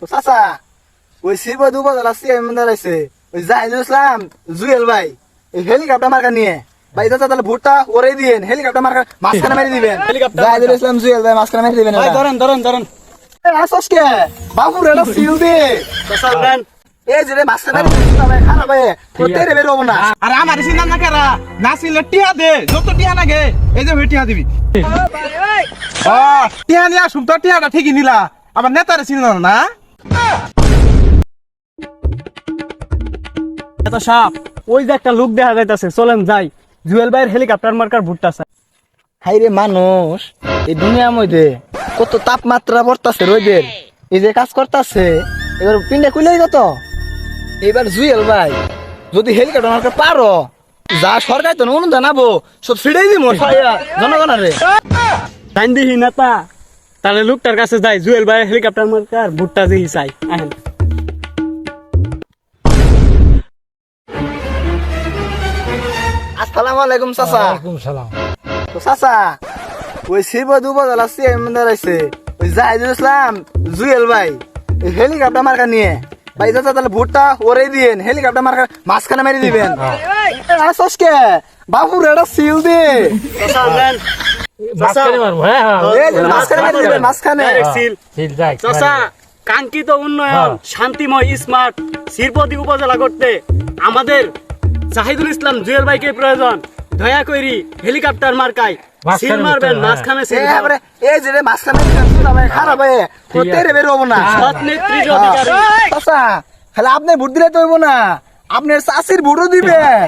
তো চাচা ওই শিব দুপুর চেয়ারম্যান দাঁড়াইছে ওই জাহিদুল ইসলাম জুয়েল ভাই এই হেলিকপ্টার মার্কা নিয়ে ভাই চাচা তাহলে ভোটটা ওরে দিবেন হেলিকপ্টার মার্কা মাঝখানে মেরে দিবেন জাহিদুল ইসলাম জুয়েল ভাই মাঝখানে মেরে দিবেন ধরেন আসস কে বাবুর এটা সিল দে এই যে মাঝখানে খারাপ ভাই কোথায় রে বেরোবো না আর আমার চিন্তা না কেরা না ছিল টিয়া দে যত টিয়া লাগে এই যে টিয়া দিবি টিয়া নিয়ে আসুক তো টিয়াটা ঠিকই নিলা আবার নেতারে চিন্তা না সাপ ওই যে একটা লোক দেখা যাইতাছে চলেন যাই জুয়েল ভাইয়ের হেলিকপ্টার মার্কার ভুট্টা চাই। হাই রে মানুষ এই দুনিয়ার মধ্যে কত তাপমাত্রা পড়তাছে রোদের এই যে কাজ করতেছে এবার পিন্ডা খুলে কত এবার জুয়েল ভাই যদি হেলিকপ্টার মার্কা পারো যা সরকার তো অনুদান আবো সব ফিরেই দিব জনগণের টাইম দিহি নেতা তাহলে লোকটার কাছে যাই জুয়েল ভাইয়ের হেলিকপ্টার মার্কার ভুট্টা দিহি চাই আহেন। আসসালামু আলাইকুম চাচা। তো চাচা ওই শিব দুপুর চেয়ারম্যান দাঁড়াইছে ওই জাহিদুল ইসলাম জুয়েল ভাই এই হেলিকপ্টার মার্কা নিয়ে ভাই চাচা তাহলে ভোটটা ওরে দিবেন হেলিকপ্টার মার্কা মাঝখানে মেরে দিবেন আসস কে বাবুর এটা সিল দে কাঙ্ক্ষিত উন্নয়ন শান্তিময় স্মার্ট শিরপতি উপজেলা করতে আমাদের জাহিদুল ইসলাম জুয়েল ভাইকে প্রয়োজন দয়া করি হেলিকপ্টার মার্কায় সিল মারবেন মাঝখানে সিল এই যে মাঝখানে খারাপ ভাই কোথায় রে বেরোবো না সৎ নেত্রীর অধিকারী চাচা খালি আপনি ভোট দিলে তো হইব না আপনার চাষির ভোটও দিবেন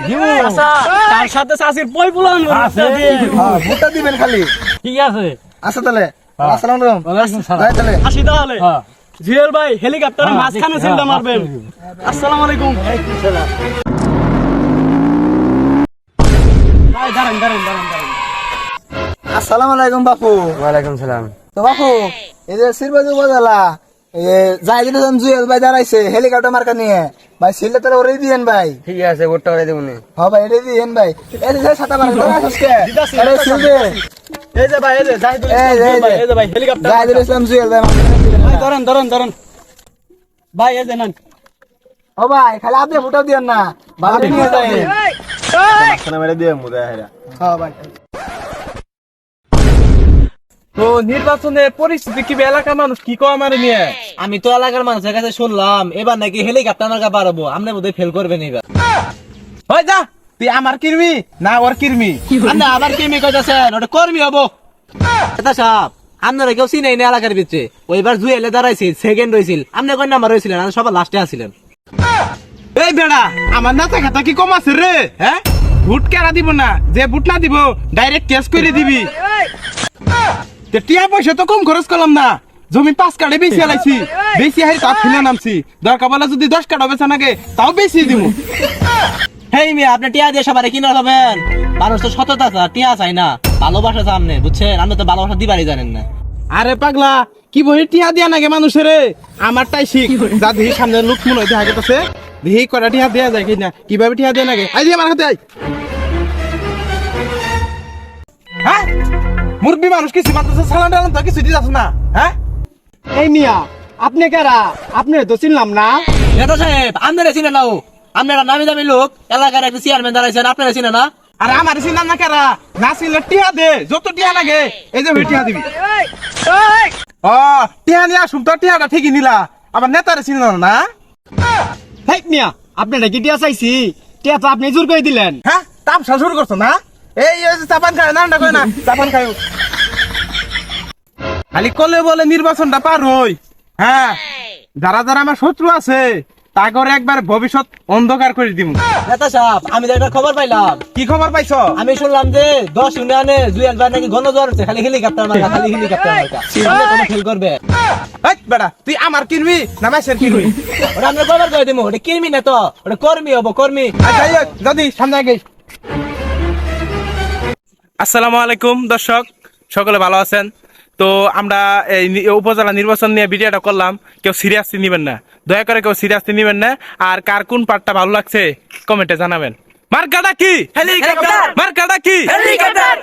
তার সাথে চাষির বই পুলান ভোটটা দিবেন খালি ঠিক আছে আচ্ছা তাহলে আসসালামু আলাইকুম তাহলে আসি তাহলে জুয়েল ভাই হেলিকপ্টারের মাঝখানে সিলটা মারবেন আসসালামু আলাইকুম আসসালামু আলাইকুম বাপু ওয়ালাইকুম সালাম তো বাপু এই যে শিরবাজু বাজালা জাহিদুল ইসলাম জুয়েল ভাই দাঁড়াইছে হেলিকপ্টার মার্কা নিয়ে ভাই সিলটা তাহলে ওরে দিয়েন ভাই ঠিক আছে ভোটটা করে দেবো হ্যাঁ ভাই এটা দিয়েন ভাই এই যে ছাতা মার্কা আরে সিল দে এই যে ভাই এই যে জাহিদুল ইসলাম জুয়েল ভাই এই যে ভাই হেলিকপ্টার জাহিদুল ইসলাম জুয়েল ভাই ধরেন ভাই এই যে নেন ও ভাই খালি আপনি ভোটটা দিয়েন না ভালো নিয়ে যায় মাঝখানে মেরে দিয়ে মুদা হেরা হ্যাঁ ভাই তো নির্বাচনের পরিস্থিতি কি এলাকার মানুষ কি কো আমার নিয়ে আমি তো এলাকার মানুষের কাছে শুনলাম এবার নাকি হেলিকপ্টার মার্কা পারবো আমরা বোধহয় ফেল করবেন এবার ওই যা তুই আমার কিরমি না ওর কিরমি আমরা আবার কেমি কইতাছেন ওটা কর্মী হবো এটা সাপ আপনারা কেউ চিনেই না এলাকার ভিতরে ওইবার জুয়েলে দাঁড়াইছিল সেকেন্ড হয়েছিল আপনি কোন নাম্বার হয়েছিলেন আর সবার লাস্টে আসছিলেন এই বেড়া আমার নাতা খাতা কি কম আছে রে হ্যাঁ ভোট কেনা দিব না যে ভোট না দিব ডাইরেক্ট কেস করে দিবি টিয়া পয়সা তো কম খরচ করলাম না জমি 5 কাঠে বেশি আলাইছি বেশি হাই তা ফিলে নামছি দরকার বলে যদি 10 কাঠা বেচা নাগে তাও বেশি দিব হেই মিয়া আপনি টিয়া দিয়ে সবারে কিনা হবেন মানুষ তো সততা চায় টিয়া চাই না ভালোবাসা সামনে বুঝছেন আপনি তো ভালোবাসা দিবারই জানেন না আরে পাগলা কি বই টিয়া দিয়া নাগে মানুষের আমারটাই শিখ যা দেখি সামনে লোক মনে হইতে হাগে আছে দেখি কটা টিয়া দেয়া যায় কিনা কিভাবে টিয়া দেয়া নাগে আই দিয়ে আমার হাতে আই হ্যাঁ মুরবি মানুষ কিছু মাত্র সালান টালান তো কিছু দিতে না হ্যাঁ এই মিয়া আপনি কারা আপনি তো চিনলাম না নেতা সাহেব আপনারা চিনে নাও আপনারা নামি দামি লোক এলাকার একটা চেয়ারম্যান দাঁড়াইছেন আপনারা চিনে না আর আমার চিন্তা না কেরা না ছিল টিয়া দে যত টিয়া লাগে এই যে টিয়া দিবি ও টিয়া নিয়ে আসুক তো টিয়াটা ঠিকই নিলা আবার নেতারে চিনল না হেই মিয়া আপনারা কি টিয়া চাইছি টিয়া তো আপনি জোর করে দিলেন হ্যাঁ তামসা শুরু করছো না এই চাপান খায় না কয় না চাপান খায় খালি কলে বলে নির্বাচনটা পার হই হ্যাঁ যারা যারা আমার শত্রু আছে তা করে একবার ভবিষ্যৎ অন্ধকার করে দিব নেতা সাহেব আমি তো একটা খবর পাইলাম কি খবর পাইছো আমি শুনলাম যে 10 ইউনিয়নে জুয়েল ভাই নাকি গণজ্বর হচ্ছে খালি হেলিকপ্টার মার্কা খালি হেলিকপ্টার মার্কা আপনি কোনো ফেল করবে এই বেটা তুই আমার কিনবি না মাসের কিনবি ওটা আমরা খবর করে দেবো ওটা কিনবি না তো ওটা কর্মী হবো কর্মী আচ্ছা যদি সামনে আগে আসসালামু আলাইকুম দর্শক সকলে ভালো আছেন তো আমরা এই উপজেলা নির্বাচন নিয়ে ভিডিওটা করলাম কেউ সিরিয়াসলি নেবেন না দয়া করে কেউ সিরিয়াসলি নেবেন না আর কার কোন পার্টটা ভালো লাগছে কমেন্টে জানাবেন মার্কাটা কি হেলিকপ্টার মার্কাটা কি হেলিকপ্টার